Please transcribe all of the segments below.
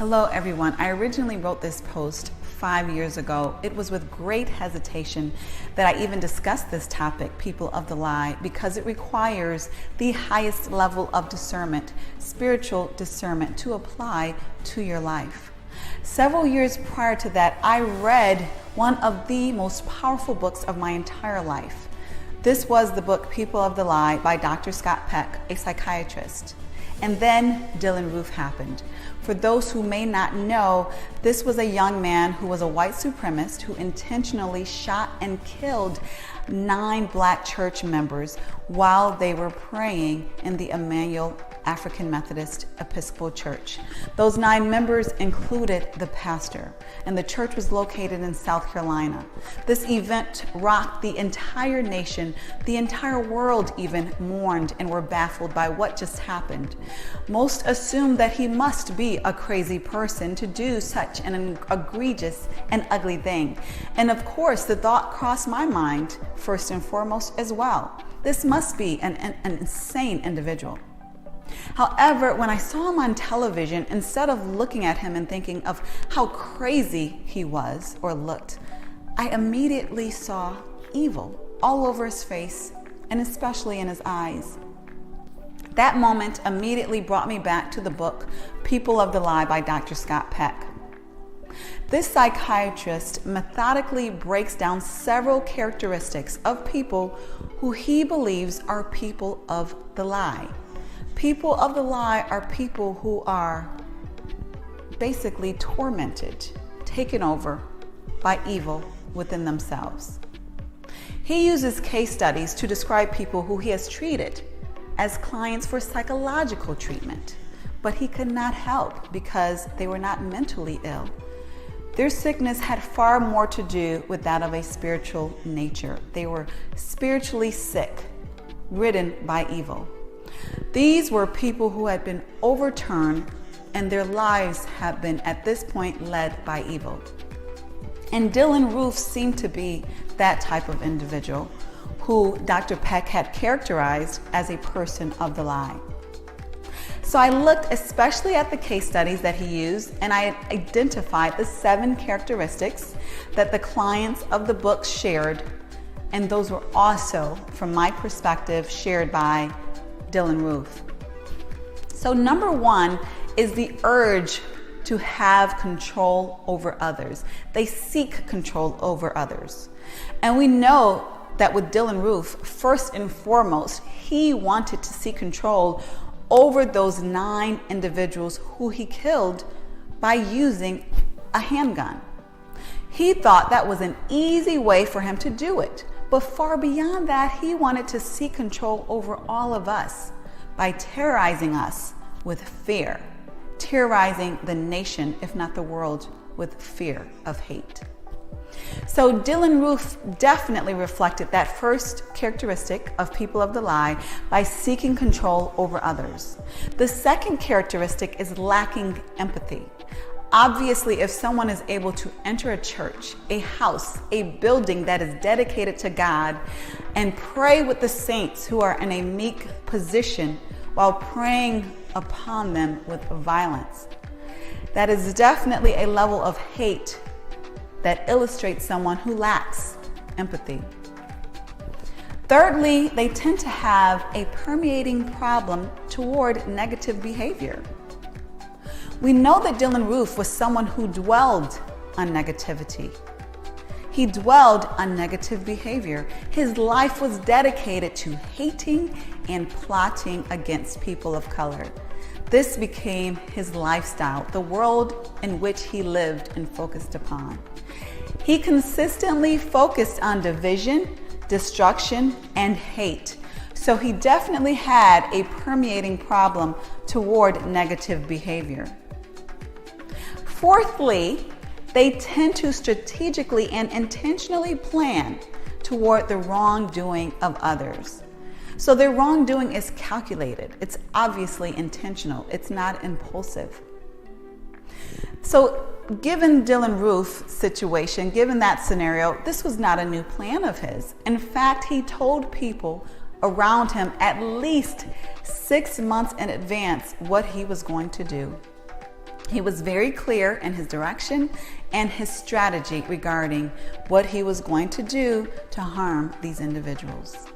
Hello everyone. I originally wrote this post 5 years ago. It was with great hesitation that I even discussed this topic, people of the lie, because it requires the highest level of discernment, spiritual discernment, to apply to your life. Several years prior to that, I read one of the most powerful books of my entire life. This was the book People of the Lie by Dr. Scott Peck, a psychiatrist. And then Dylann Roof happened. For those who may not know, this was a young man who was a white supremacist who intentionally shot and killed 9 black church members while they were praying in the Emmanuel African Methodist Episcopal Church. Those 9 members included the pastor, and the church was located in South Carolina. This event rocked the entire nation. The entire world even mourned and were baffled by what just happened. Most assumed that he must be a crazy person to do such an egregious and ugly thing. And of course, the thought crossed my mind first and foremost as well. This must be an insane individual. However, when I saw him on television, instead of looking at him and thinking of how crazy he was or looked, I immediately saw evil all over his face and especially in his eyes. That moment immediately brought me back to the book People of the Lie by Dr. Scott Peck. This psychiatrist methodically breaks down several characteristics of people who he believes are people of the lie. People of the lie are people who are basically tormented, taken over by evil within themselves. He uses case studies to describe people who he has treated as clients for psychological treatment, but he could not help because they were not mentally ill. Their sickness had far more to do with that of a spiritual nature. They were spiritually sick, ridden by evil. These were people who had been overturned and their lives have been at this point led by evil. And Dylann Roof seemed to be that type of individual who Dr. Peck had characterized as a person of the lie. So I looked especially at the case studies that he used, and I identified the 7 characteristics that the clients of the book shared, and those were also, from my perspective, shared by Dylann Roof. So number 1 is the urge to have control over others. They seek control over others. And we know that with Dylann Roof, first and foremost, he wanted to seek control over those 9 individuals who he killed by using a handgun. He thought that was an easy way for him to do it. But far beyond that, he wanted to seek control over all of us by terrorizing us with fear, terrorizing the nation, if not the world, with fear of hate. So Dylann Roof definitely reflected that first characteristic of people of the lie by seeking control over others. The second characteristic is lacking empathy. Obviously, if someone is able to enter a church, a house, a building that is dedicated to God and pray with the saints who are in a meek position while praying upon them with violence, that is definitely a level of hate that illustrates someone who lacks empathy. Thirdly, they tend to have a permeating problem toward negative behavior. We know that Dylann Roof was someone who dwelled on negativity. He dwelled on negative behavior. His life was dedicated to hating and plotting against people of color. This became his lifestyle, the world in which he lived and focused upon. He consistently focused on division, destruction, and hate. So he definitely had a permeating problem toward negative behavior. Fourthly, they tend to strategically and intentionally plan toward the wrongdoing of others. So their wrongdoing is calculated. It's obviously intentional. It's not impulsive. So given Dylann Roof's situation, given that scenario, this was not a new plan of his. In fact, he told people around him at least 6 months in advance what he was going to do. He was very clear in his direction and his strategy regarding what he was going to do to harm these individuals.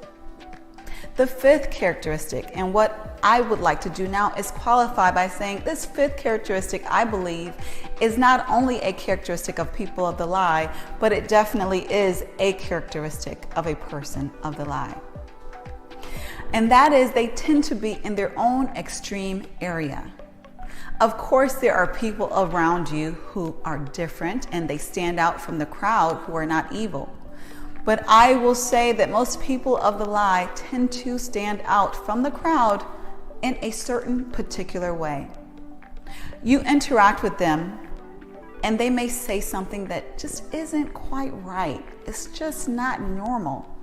The fifth characteristic, and what I would like to do now, is qualify by saying this fifth characteristic, I believe, is not only a characteristic of people of the lie, but it definitely is a characteristic of a person of the lie. And that is, they tend to be in their own extreme area. Of course, there are people around you who are different and they stand out from the crowd who are not evil. But I will say that most people of the lie tend to stand out from the crowd in a certain particular way. You interact with them and they may say something that just isn't quite right. It's just not normal.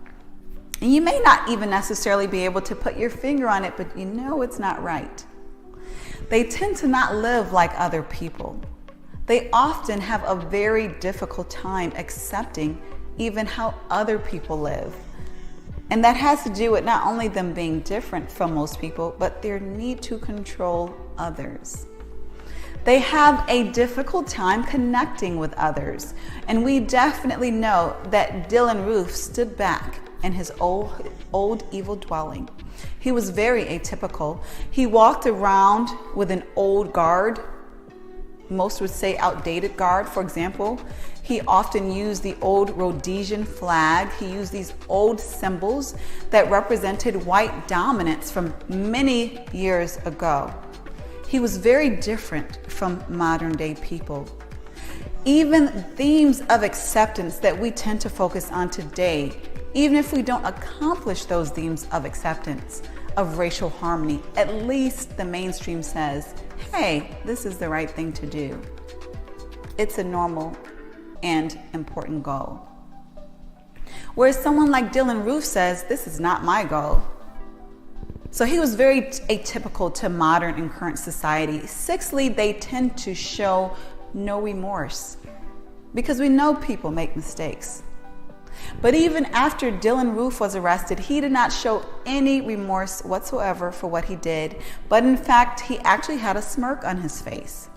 And you may not even necessarily be able to put your finger on it, but you know it's not right. They tend to not live like other people. They often have a very difficult time accepting even how other people live. And that has to do with not only them being different from most people, but their need to control others. They have a difficult time connecting with others. And we definitely know that Dylann Roof stood back in his old evil dwelling. He was very atypical. He walked around with an old guard. Most would say outdated guard, for example. He often used the old Rhodesian flag. He used these old symbols that represented white dominance from many years ago. He was very different from modern day people. Even themes of acceptance that we tend to focus on today, even if we don't accomplish those themes of acceptance, of racial harmony, at least the mainstream says, hey, this is the right thing to do. It's a normal and important goal. Whereas someone like Dylann Roof says, this is not my goal. So he was very atypical to modern and current society. Sixthly, they tend to show no remorse because we know people make mistakes. But even after Dylann Roof was arrested, he did not show any remorse whatsoever for what he did. But in fact, he actually had a smirk on his face.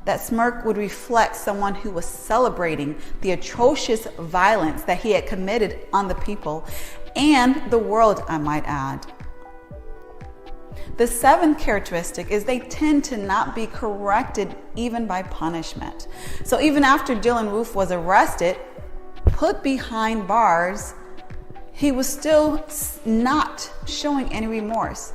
That smirk would reflect someone who was celebrating the atrocious violence that he had committed on the people and the world, I might add. The seventh characteristic is they tend to not be corrected even by punishment. So even after Dylann Roof was arrested, put behind bars, he was still not showing any remorse.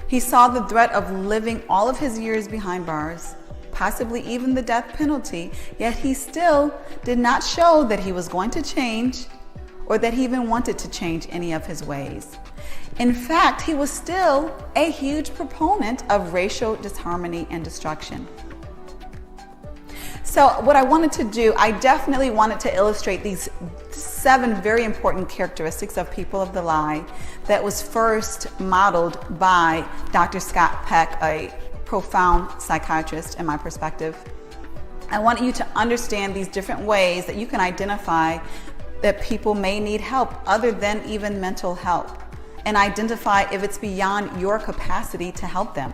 He saw the threat of living all of his years behind bars, possibly even the death penalty, yet he still did not show that he was going to change or that he even wanted to change any of his ways. In fact, he was still a huge proponent of racial disharmony and destruction. So what I wanted to do, I definitely wanted to illustrate these 7 very important characteristics of people of the lie that was first modeled by Dr. Scott Peck, a profound psychiatrist in my perspective. I want you to understand these different ways that you can identify that people may need help other than even mental help, and identify if it's beyond your capacity to help them.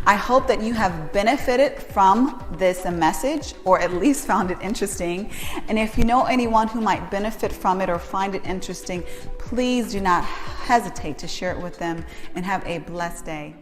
I hope that you have benefited from this message, or at least found it interesting. And if you know anyone who might benefit from it or find it interesting, please do not hesitate to share it with them, and have a blessed day.